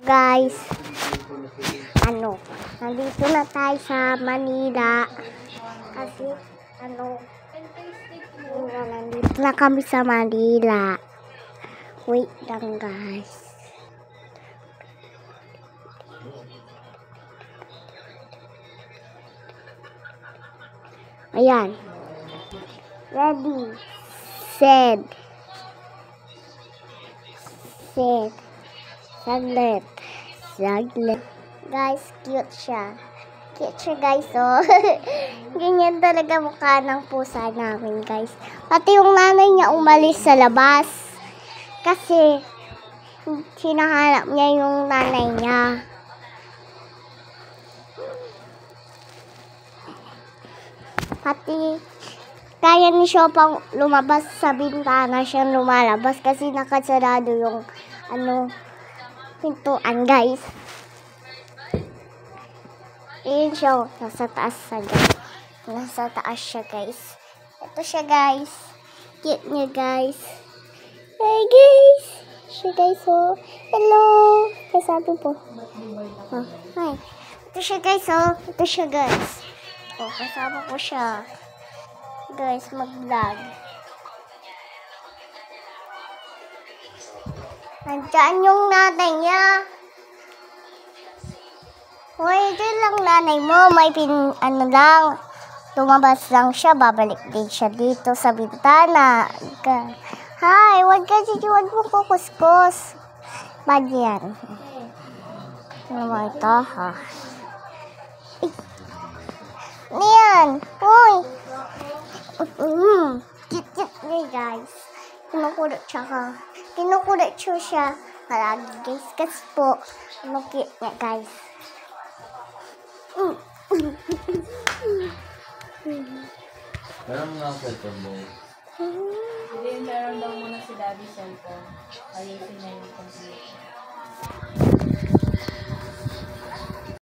Guys, nandito na tayo sa Manila. Kasi, nandito na kami sa Manila. Wait lang, guys. Ayan. Ready, set. Saglit. Guys, cute siya. Guys, oh. Ganyan talaga mukha ng pusa namin, guys. Pati yung nanay niya umalis sa labas. Kasi, hinahanap niya yung nanay niya. Pati, kaya ni Shopang lumabas sa bintana siyang lumalabas kasi nakasarado yung pintuan, guys. Ayun siya, nasa taas siya, guys. Ito siya, guys. Cute niya, guys. Hey, guys. Siya, guys, oh. Hello. Sabi po. Oh, hi. Ito siya, guys, oh. Ito siya, guys. Oh, kasama ko siya. Guys, mag-vlog. Nandiyan yung nanay niya. Hoy, dyan lang nanay mo. May lumabas lang siya. Babalik din siya dito sa bintana. Hi, huwag mo kukuskus. Bad yan. Ano mo ito, ha? Niyan. Hoy. Cute niya, guys. Kinukulit siya palagi, guys. Kasi po, cute niya, guys. Meron mo na ang cellphone mo? Hindi, meron daw muna si Daddy cellphone. Ayusin na yung computer.